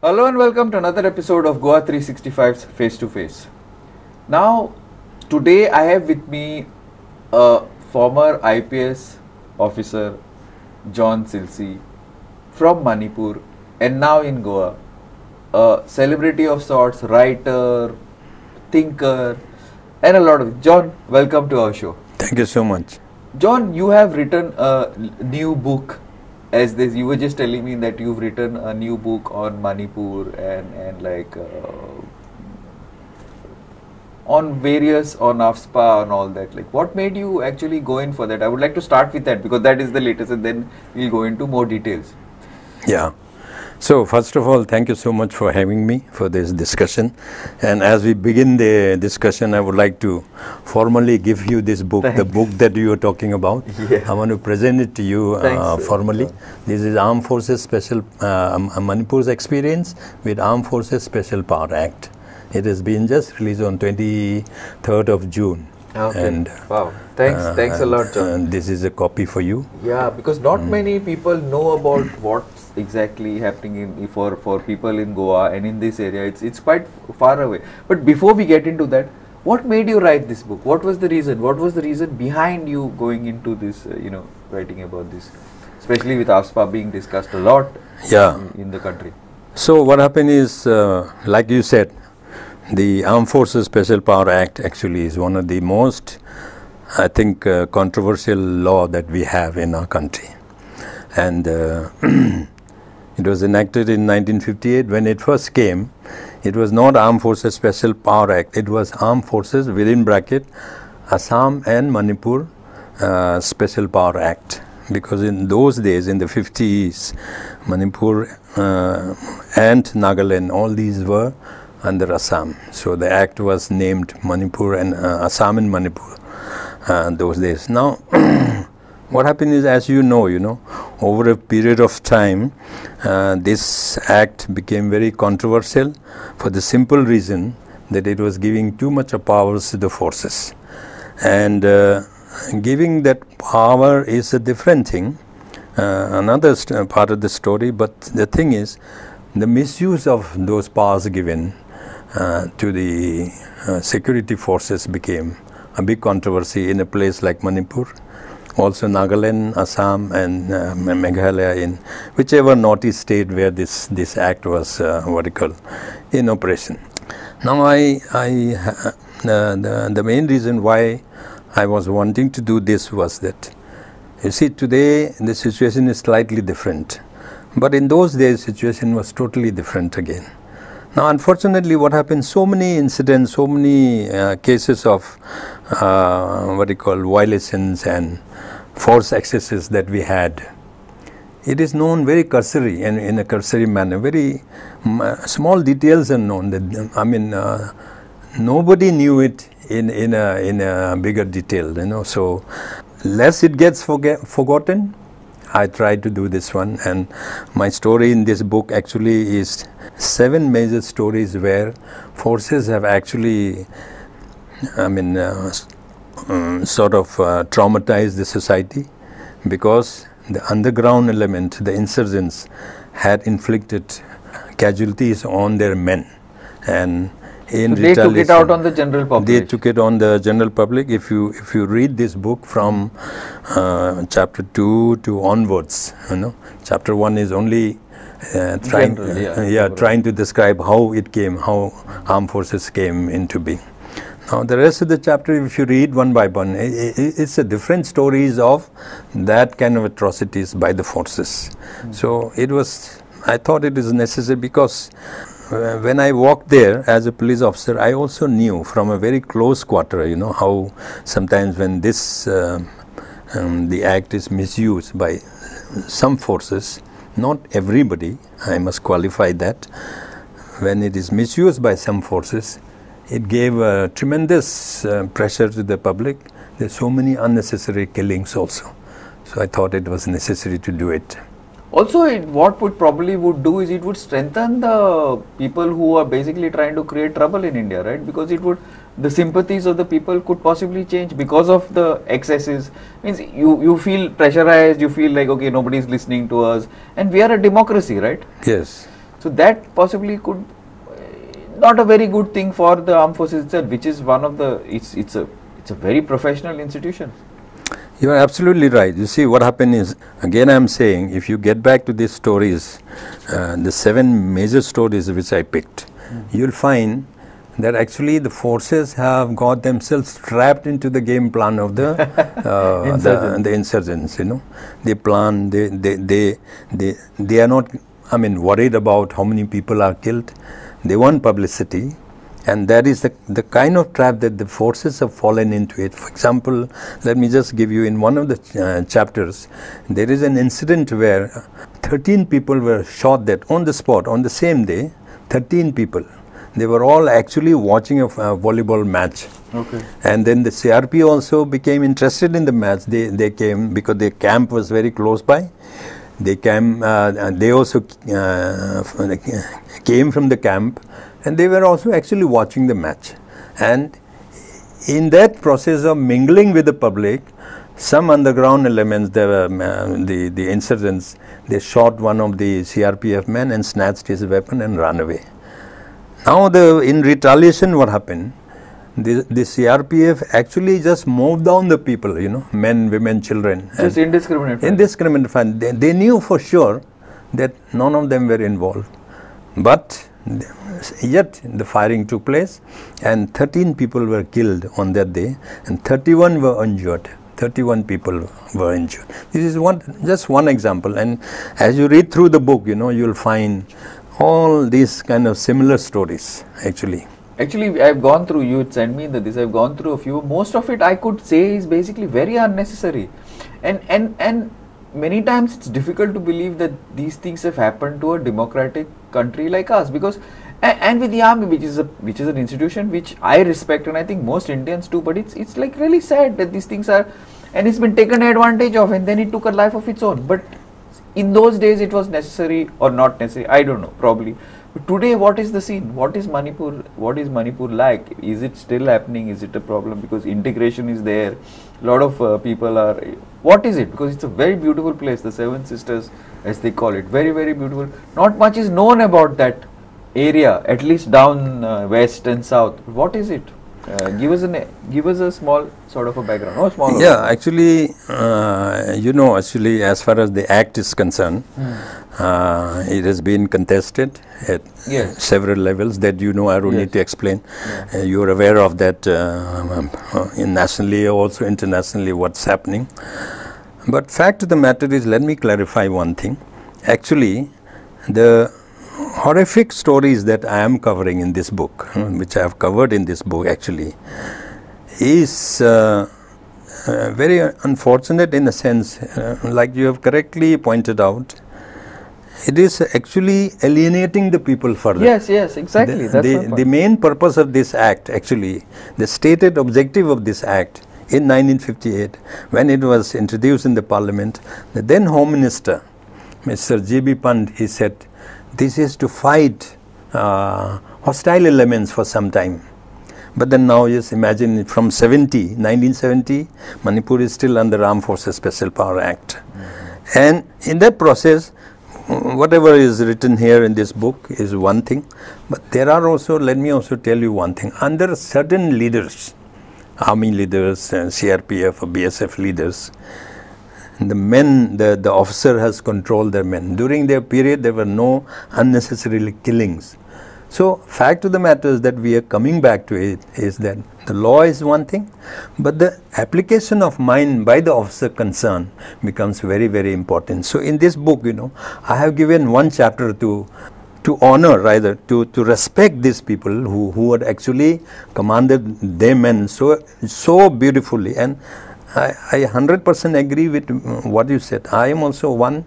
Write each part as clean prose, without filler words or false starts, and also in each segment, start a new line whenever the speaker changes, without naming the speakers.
Hello and welcome to another episode of GOA365's Face to Face. Now, today I have with me a former IPS officer, John Shilshi, from Manipur and now in Goa. A celebrity of sorts, writer, thinker, and a lot of. John, welcome to our show.
Thank you so much.
John, you have written a new book. As this, you were just telling me that you've written a new book on Manipur and on various, on Afspa and all that. Like, what made you actually go in for that? I would like to start with that because that is the latest, and then we'll go into more details.
Yeah. So first of all, thank you so much for having me for this discussion. And as we begin the discussion, I would like to formally give you this book, the book that you are talking about.
Yeah.
I want to present it to you formally. This is Armed Forces Special Manipur's experience with Armed Forces Special Power Act. It has been just released on 23rd of June.
Okay.
And
wow, thanks a lot, John.
This is a copy for you.
Yeah, because not many people know about what's exactly happening for people in Goa and in this area. It's quite far away. But before we get into that, what made you write this book? What was the reason? What was the reason behind you going into this? Writing about this, especially with Afspa being discussed a lot.
Yeah.
In the country.
So what happened is, like you said, the Armed Forces Special Power Act actually is one of the most, I think, controversial law that we have in our country. And it was enacted in 1958. When it first came, it was not Armed Forces Special Power Act. It was Armed Forces within bracket Assam and Manipur Special Power Act. Because in those days, in the 50s, Manipur and Nagaland, all these were under Assam. So the act was named Manipur and Assam and Manipur those days. Now, what happened is, as you know, over a period of time, this act became very controversial for the simple reason that it was giving too much of powers to the forces. And giving that power is a different thing, another part of the story, but the thing is, the misuse of those powers given to the security forces became a big controversy in a place like Manipur, also Nagaland, Assam and Meghalaya, in whichever northeast state where this act was in operation. Now the main reason why I was wanting to do this was that, you see, today the situation is slightly different, but in those days the situation was totally different again. Now, unfortunately, what happened, so many incidents, so many cases of violations and force excesses that we had, it is known very cursory and in a cursory manner. Very small details are known. That, nobody knew it in a bigger detail. So, less it gets forgotten, I tried to do this one, and my story in this book actually is 7 major stories where forces have actually, traumatized the society because the underground element, the insurgents, had inflicted casualties on their men, and in
they took it out on the general public.
They took it on the general public. If you read this book from chapter 2 to onwards, chapter 1 is only trying to describe how it came, how armed forces came into being. Now the rest of the chapter, if you read one by one, it's a different stories of that kind of atrocities by the forces. So I thought it is necessary because when I walked there as a police officer, I also knew from a very close quarter, how sometimes when the act is misused by some forces, not everybody, I must qualify that, when it is misused by some forces, it gave tremendous pressure to the public. There's so many unnecessary killings also. So I thought it was necessary to do it.
Also, what would probably do is it would strengthen the people who are basically trying to create trouble in India, right? Because it would the sympathies of the people could possibly change because of the excesses. Means you feel pressurized, you feel like, okay, nobody is listening to us, and we are a democracy, right?
Yes.
So that possibly could not a very good thing for the armed forces itself, which is one of the it's a very professional institution.
You are absolutely right. You see, what happened is, again I am saying, if you get back to these stories, the 7 major stories which I picked, you will find that actually the forces have got themselves trapped into the game plan of the the insurgents. You know, they plan, they are not, I mean, worried about how many people are killed. They want publicity, and that is the kind of trap that the forces have fallen into it. For example, let me just give you, in one of the chapters, there is an incident where 13 people were shot dead on the spot on the same day. 13 people. They were all actually watching a volleyball match.
Okay.
And then the CRP also became interested in the match. They came because their camp was very close by. They came. They also came from the camp, and they were also actually watching the match. And in that process of mingling with the public, some underground elements, the insurgents, they shot one of the CRPF men and snatched his weapon and ran away. Now, in retaliation, what happened? The CRPF actually just moved down the people, you know, men, women, children.
Just indiscriminate.
Indiscriminate fire. They knew for sure that none of them were involved. But yet the firing took place, and 13 people were killed on that day, and 31 were injured. 31 people were injured. This is just one example. And as you read through the book, you know, you will find all these kind of similar stories actually.
Actually, I've gone through, you sent me this, I've gone through a few. Most of it I could say is basically very unnecessary. And many times it's difficult to believe that these things have happened to a democratic country like us, because and with the army, which is an institution which I respect, and I think most Indians do, but it's like really sad that these things are, and it's been taken advantage of, and then it took a life of its own. But in those days it was necessary or not necessary, I don't know, probably. But today, what is the scene? What is Manipur? What is Manipur like? Is it still happening? Is it a problem? Because integration is there. A lot of people are. What is it? Because it's a very beautiful place, the Seven Sisters, as they call it. Very, very beautiful. Not much is known about that area, at least down west and south. What is it? Give us a small sort of a background. No, small.
Yeah, actually, you know, actually, as far as the act is concerned, it has been contested at several levels that, you know, I don't need to explain. You are aware of that nationally, also internationally, what's happening. But fact of the matter is, let me clarify one thing. Actually, the horrific stories that I am covering in this book, which I have covered in this book actually, is very unfortunate in a sense, like you have correctly pointed out. It is actually alienating the people further.
Yes, exactly.
The main purpose of this act, actually, the stated objective of this act in 1958, when it was introduced in the parliament, the then Home Minister, Mr. G.B. Pant, he said, this is to fight hostile elements for some time. But then now, just imagine from 1970, Manipur is still under Armed Forces Special Power Act. And in that process, whatever is written here in this book is one thing. But there are also, let me also tell you one thing, under certain leaders, army leaders, CRPF or BSF leaders, the men, the officer has controlled their men. During their period, there were no unnecessary killings. So, fact of the matter is that we are coming back to it, is that the law is one thing, but the application of mind by the officer concerned becomes very, very important. So, in this book, you know, I have given one chapter to honor, rather, to respect these people who had actually commanded their men so beautifully. And I 100% agree with what you said. I am also one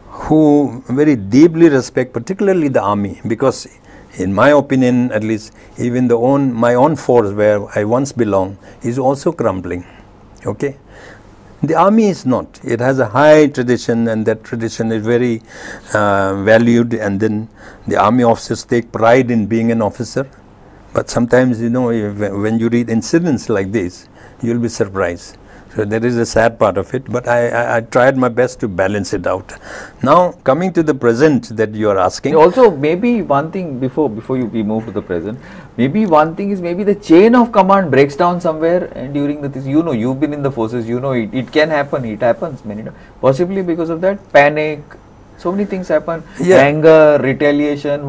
who very deeply respect particularly the army, because in my opinion, at least, even my own force where I once belonged is also crumbling. Okay, the army is not. It has a high tradition, and that tradition is very valued. And then the army officers take pride in being an officer. But sometimes, you know, when you read incidents like this, you'll be surprised. So there is a sad part of it, but I tried my best to balance it out. Now, coming to the present that you are asking.
Also, maybe one thing before we move to the present, maybe one thing is maybe the chain of command breaks down somewhere, and during this, you know, you've been in the forces, you know, it can happen, it happens many times. Possibly because of that, panic, so many things happen, anger, retaliation.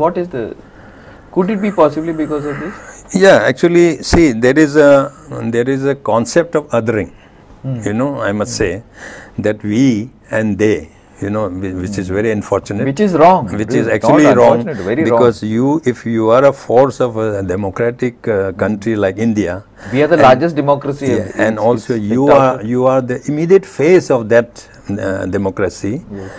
Could it be possibly because of this?
Yeah, actually, see, there is a concept of othering. You know, I must say that we and they, you know, which is very unfortunate.
Which is wrong.
Which is actually wrong, because if you are a force of a democratic country like India,
we are the largest democracy.
Yeah, and also you are the immediate face of that democracy.
Yes.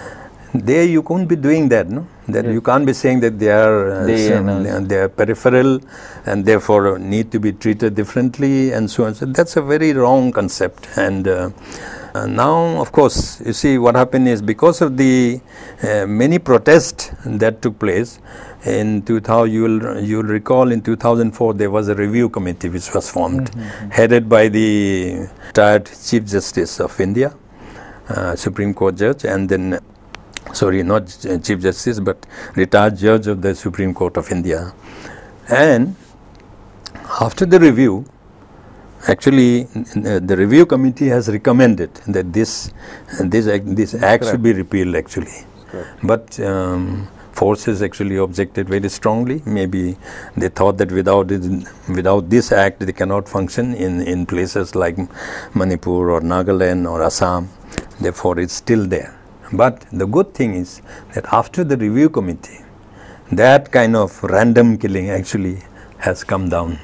There you can't be doing that, no? That you can't be saying that they are peripheral and therefore need to be treated differently and so on. So that's a very wrong concept. And now, of course, you see what happened is because of the many protests that took place in 2000, you'll recall in 2004 there was a review committee which was formed, headed by the retired Chief Justice of India, Supreme Court judge, and then sorry, not Chief Justice, but retired judge of the Supreme Court of India. And after the review, actually, the review committee has recommended that this act should be repealed, actually. But forces actually objected very strongly. Maybe they thought that without this act, they cannot function in places like Manipur or Nagaland or Assam. Therefore, it's still there. But the good thing is that after the review committee, that kind of random killing actually has come down.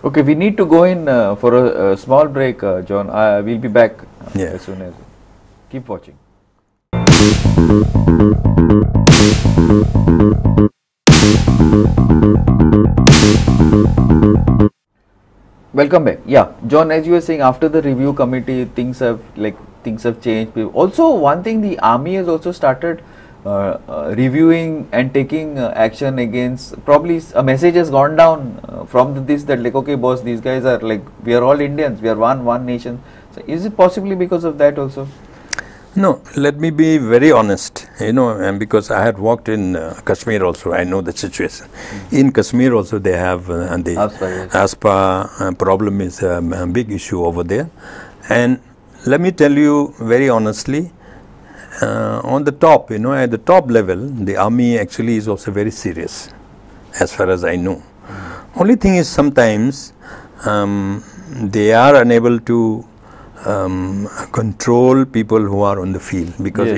Okay, we need to go in for a small break, John. We'll be back as soon as. Keep watching. Welcome back. Yeah, John, as you were saying, after the review committee, things have changed. Also, one thing, the army has also started reviewing and taking action against, probably a message has gone down from this, that like, okay boss, these guys are like, we are all Indians, we are one nation. So is it possibly because of that also?
No, let me be very honest, you know, and because I had worked in Kashmir also, I know the situation. In Kashmir also they have the Afspa problem is a big issue over there. And let me tell you very honestly, on the top, you know, at the top level, the army actually is also very serious, as far as I know. Only thing is sometimes they are unable to control people who are on the field, because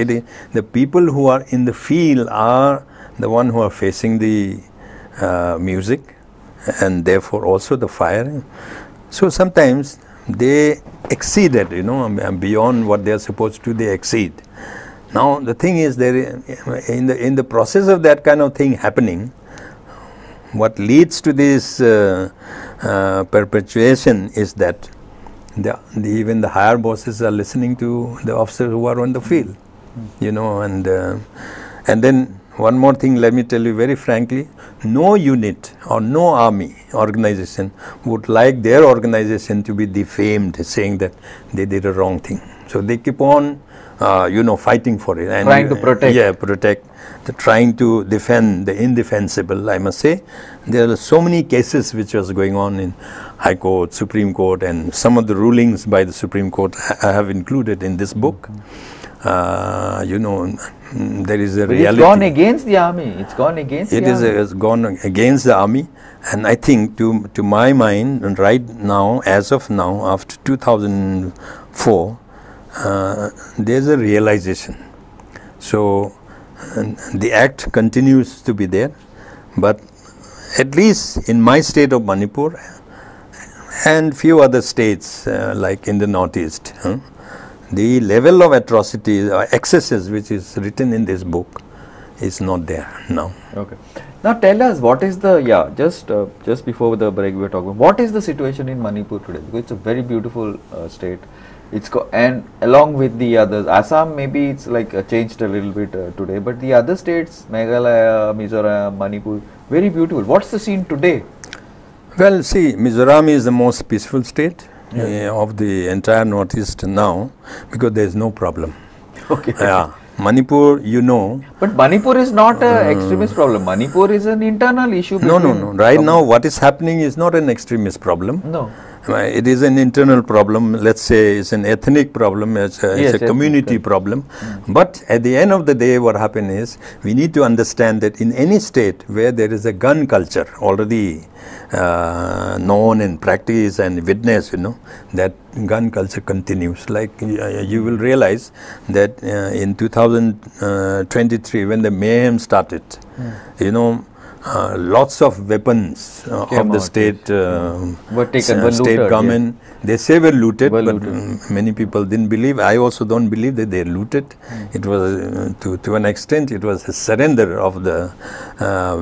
the people who are in the field are the one who are facing the music and therefore also the fire. So sometimes they exceeded, you know, beyond what they are supposed to, they exceed. Now the thing is, in the process of that kind of thing happening, what leads to this perpetuation is that even the higher bosses are listening to the officers who are on the field, you know, and then one more thing, let me tell you very frankly, no unit or no army organization would like their organization to be defamed, saying that they did a wrong thing. So they keep on, you know, fighting for it and
trying to protect.
Yeah, protect. Trying to defend the indefensible. I must say, there are so many cases which was going on in High Court, Supreme Court, and some of the rulings by the Supreme Court I have included in this book. You know, there is a reality.
It's gone against the army. It's gone against the army.
It has gone against the army, and I think, to my mind, right now, as of now, after 2004, there's a realization. So the act continues to be there, but at least in my state of Manipur and few other states like in the northeast, the level of atrocities or excesses which is written in this book is not there now.
Okay. Now tell us, what is the, just before the break we were talking, what is the situation in Manipur today? Because it's a very beautiful state. And along with the others, Assam maybe it's like changed a little bit today, but the other states, Meghalaya, Mizoram, Manipur, very beautiful. What's the scene today?
Well, see, Mizoram is the most peaceful state of the entire Northeast now, because there is no problem.
Okay.
Yeah. Manipur, you know.
But Manipur is not an extremist problem. Manipur is an internal issue.
No. Right now, what is happening is not an extremist problem.
No.
It is an internal problem. Let's say it's an ethnic problem. It's a community problem. But at the end of the day, what happens is we need to understand that in any state where there is a gun culture already known and practiced and witnessed, that gun culture continues. Like you will realize that in 2023, when the mayhem started, lots of weapons of the state
were taken,
state
looted,
government. They say were looted, but many people didn't believe. I also don't believe that they looted. It was to an extent it was a surrender of the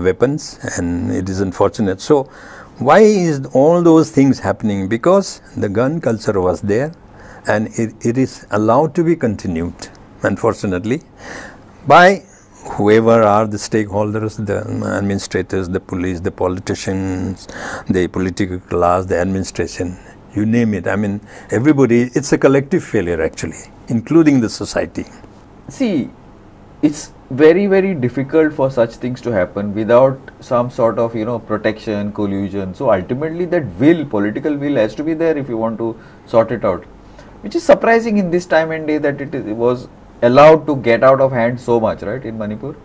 weapons, and it is unfortunate. So why is all those things happening? Because the gun culture was there, and it is allowed to be continued, unfortunately, by whoever are the stakeholders, the administrators, the police, the politicians, the political class, the administration, you name it. I mean, everybody, it's a collective failure actually, including the society.
See, it's very, very difficult for such things to happen without some sort of, protection, collusion. So ultimately that political will has to be there if you want to sort it out, which is surprising in this time and day that it was allowed to get out of hand so much, right, in Manipur,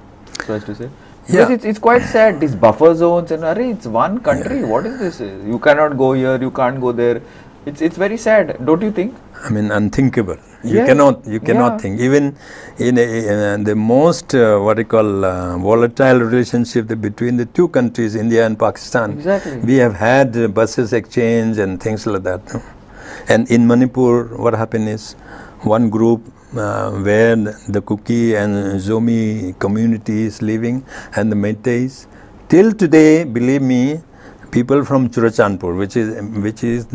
so as to say. Because it's quite sad, these buffer zones, and it's one country, what is this? You cannot go here, you can't go there. It's very sad, don't you think?
I mean, unthinkable. You cannot think. Even in the most volatile relationship between the two countries, India and Pakistan, we have had buses exchange and things like that. And in Manipur, what happened is one group where the Kuki and Zomi community is living, and the Meiteis. Till today, believe me, people from Churachandpur, which is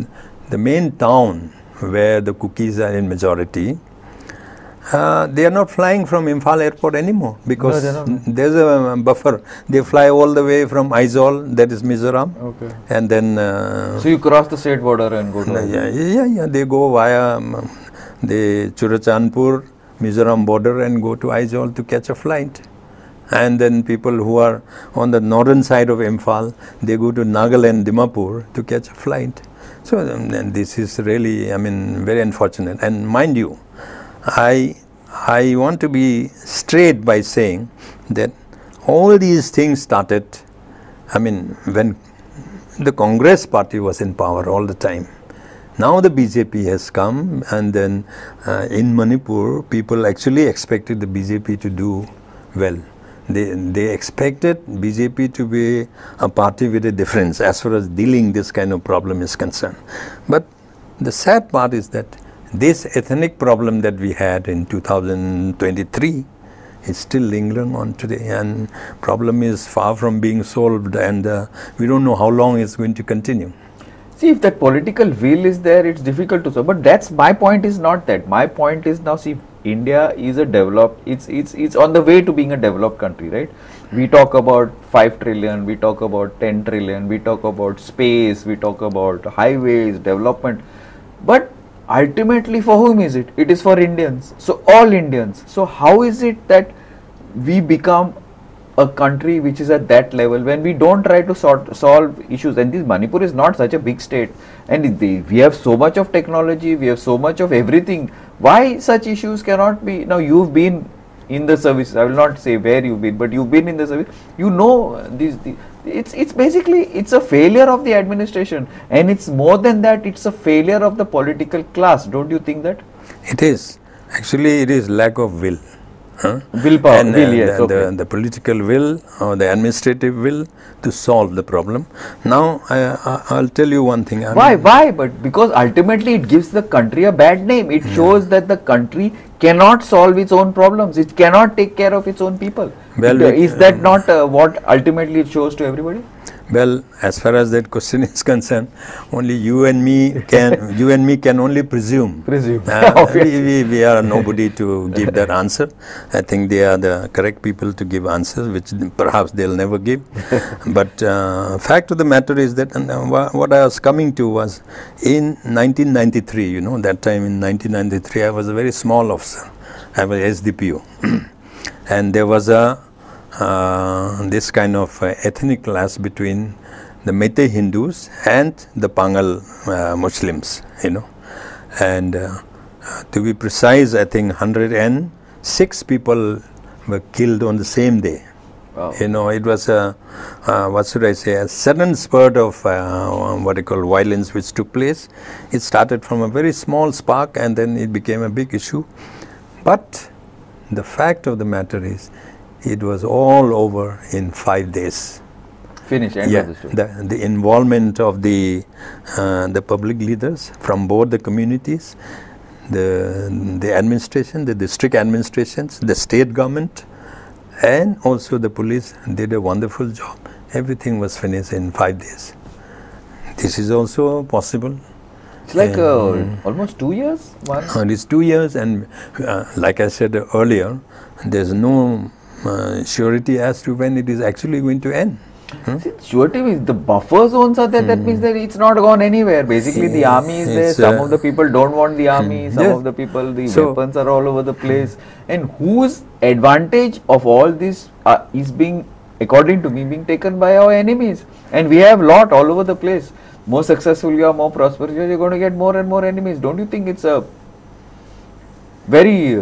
the main town where the Kukis are in majority, they are not flying from Imphal airport anymore because there's a buffer. They fly all the way from Aizawl, that is Mizoram, and then.
So you cross the state border and go to.
They go via the Churachandpur, Mizoram border and go to Aizawl to catch a flight. And then people who are on the northern side of Imphal, they go to Nagaland, Dimapur to catch a flight. So this is really, very unfortunate. And mind you, I want to be straight by saying that all these things started, when the Congress party was in power all the time. Now the BJP has come, and then in Manipur, people actually expected the BJP to do well. They expected BJP to be a party with a difference as far as dealing this kind of problem is concerned. But the sad part is that this ethnic problem that we had in 2023 is still lingering on today, and problem is far from being solved, and we don't know how long it's going to continue.
See, if that political will is there, it's difficult to solve. But that's my point. Is not that. My point is now. See, India is a developed. It's on the way to being a developed country, right? We talk about 5 trillion. We talk about 10 trillion. We talk about space. We talk about highways, development. But ultimately, for whom is it? It is for Indians. So all Indians. So how is it that we become a country which is at that level when we don't try to solve issues? And this Manipur is not such a big state, and we have so much of technology, we have so much of everything. Why such issues cannot be? Now you've been in the service, I will not say where you've been, but you've been in the service, it's basically, it's a failure of the administration, and it's more than that, it's a failure of the political class. Don't you think that?
It is. Actually, it is lack of will.
Willpower,
and
yes,
the political will or the administrative will to solve the problem. Now, I'll tell you one thing.
Why? But because ultimately it gives the country a bad name. It shows that the country cannot solve its own problems. It cannot take care of its own people. Is that not what ultimately it shows to everybody?
Well, as far as that question is concerned, only you and me can only presume. We are nobody to give that answer. I think they are the correct people to give answers, which perhaps they'll never give. But fact of the matter is that what I was coming to was in 1993. You know, that time in 1993, I was a very small officer. I was SDPO, and there was a this kind of ethnic clash between the Meitei Hindus and the Pangal Muslims, you know, and to be precise, I think 106 people were killed on the same day.
Wow.
You know, it was a what should I say, a sudden spurt of what I call violence which took place. It started from a very small spark and then it became a big issue. But the fact of the matter is, it was all over in 5 days.
Finish. End of the story.
The involvement of the public leaders from both the communities, the administration, the district administrations, the state government, and also the police did a wonderful job. Everything was finished in 5 days. This is also possible.
It's like almost 2 years.
It is 2 years, and like I said earlier, there's no surety as to when it is actually going to end.
Since surety means the buffer zones are there, that means that it's not gone anywhere. Basically, the army is there. Some of the people don't want the army. Some of the people, the weapons are all over the place. And whose advantage of all this is being, according to me, being taken by our enemies? And we have lot all over the place. More successful you are, more prosperous you are, you're going to get more and more enemies. Don't you think it's a very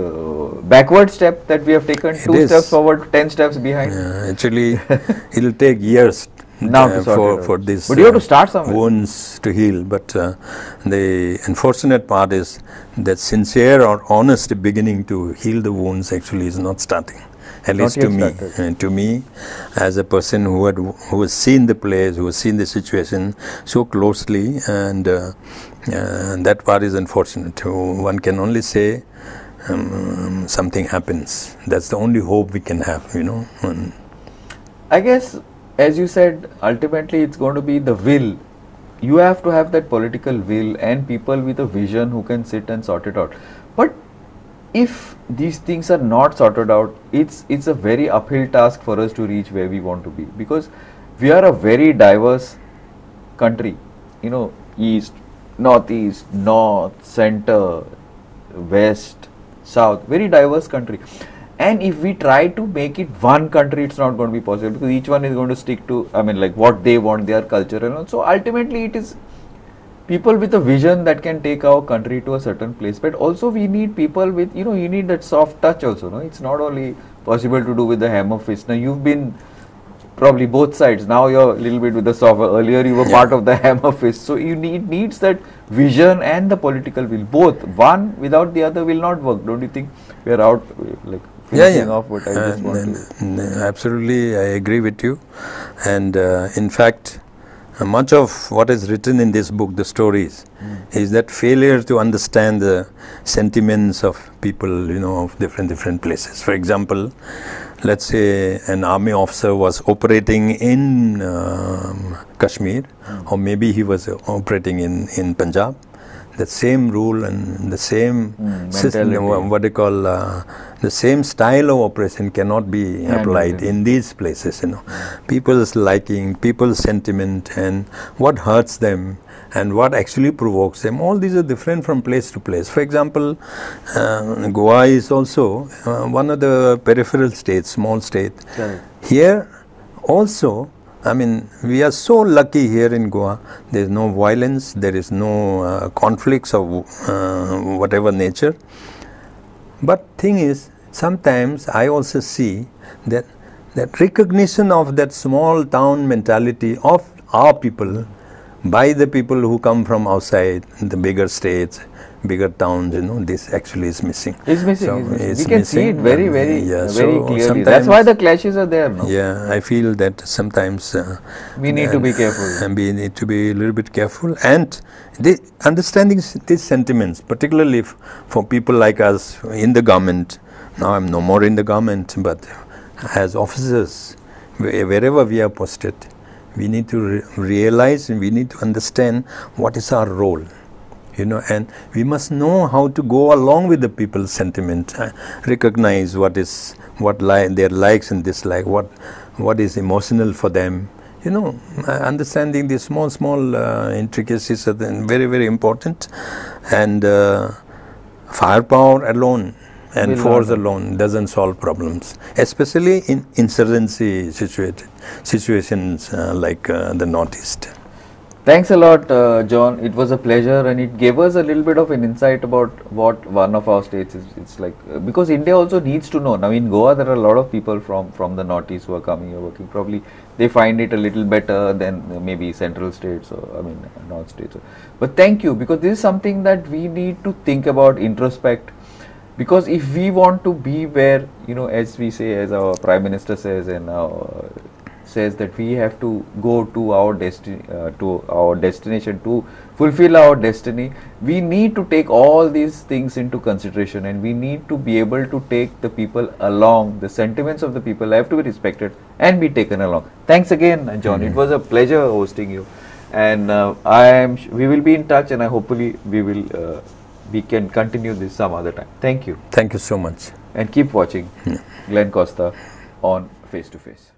backward step that we have taken? 2 steps forward, 10 steps behind.
Actually, it will take years
now
for this
but you have to start somewhere.
Wounds to heal. But the unfortunate part is that sincere or honest beginning to heal the wounds actually is not starting. At least to me. To me, as a person who has seen the place, who has seen the situation so closely, and that part is unfortunate. One can only say something happens. That's the only hope we can have, you know.
I guess, as you said, ultimately it's going to be the will. You have to have that political will and people with a vision who can sit and sort it out. But if these things are not sorted out, it's a very uphill task for us to reach where we want to be, because we are a very diverse country. You know, east, northeast, north, center, west, south, very diverse country. And if we try to make it one country, it's not going to be possible, because each one is going to stick to, I mean, like what they want, their culture and all. So ultimately it is people with a vision that can take our country to a certain place. But also we need people with, you know, you need that soft touch also, no? It's not only possible to do with the hammer fist. Now you've been probably both sides. Now you're a little bit with the soft. Earlier you were part of the hammer fist. So you needs that vision and the political will. Both. One without the other will not work. Don't you think? We are out like finishing off what I just want to.
Absolutely, I agree with you. And in fact, much of what is written in this book, the stories, is that failure to understand the sentiments of people, you know, of different places. For example, let's say an army officer was operating in Kashmir, or maybe he was operating in Punjab. The same rule and the same system, what they call the same style of operation cannot be applied in these places. You know, people's liking, people's sentiment, and what hurts them, and what actually provokes them. All these are different from place to place. For example, Goa is also one of the peripheral states, small state. Here also, I mean, we are so lucky here in Goa. There is no violence, there is no conflicts of whatever nature. But thing is, sometimes I also see that recognition of that small town mentality of our people by the people who come from outside the bigger states, bigger towns, you know, this actually is missing.
It's missing.
So
we can see it very clearly. That's why the clashes are there now.
Yeah, I feel that sometimes
we need to be careful.
And we need to be a little bit careful. And understanding these sentiments, particularly for people like us in the government. Now I'm no more in the government, but as officers, wherever we are posted, We need to realize and we need to understand what is our role. And we must know how to go along with the people's sentiment, recognize their likes and dislikes, what is emotional for them. Understanding the small intricacies are then very, very important. And firepower alone and force alone doesn't solve problems, especially in insurgency situations like the Northeast.
Thanks a lot, John. It was a pleasure, and it gave us a little bit of an insight about what one of our states is. It's like because India also needs to know. Now in Goa, there are a lot of people from the Northeast who are coming here working. Probably they find it a little better than maybe central states or north states. But thank you, because this is something that we need to think about, introspect. Because if we want to be where, as we say, as our Prime Minister says, and says that we have to go to our destination to fulfill our destiny, we need to take all these things into consideration, and we need to be able to take the people along. The sentiments of the people have to be respected and be taken along. Thanks again, John. It was a pleasure hosting you, and we will be in touch, and hopefully we can continue this some other time. Thank you.
Thank you so much.
And keep watching Glenn Costa on Face to Face.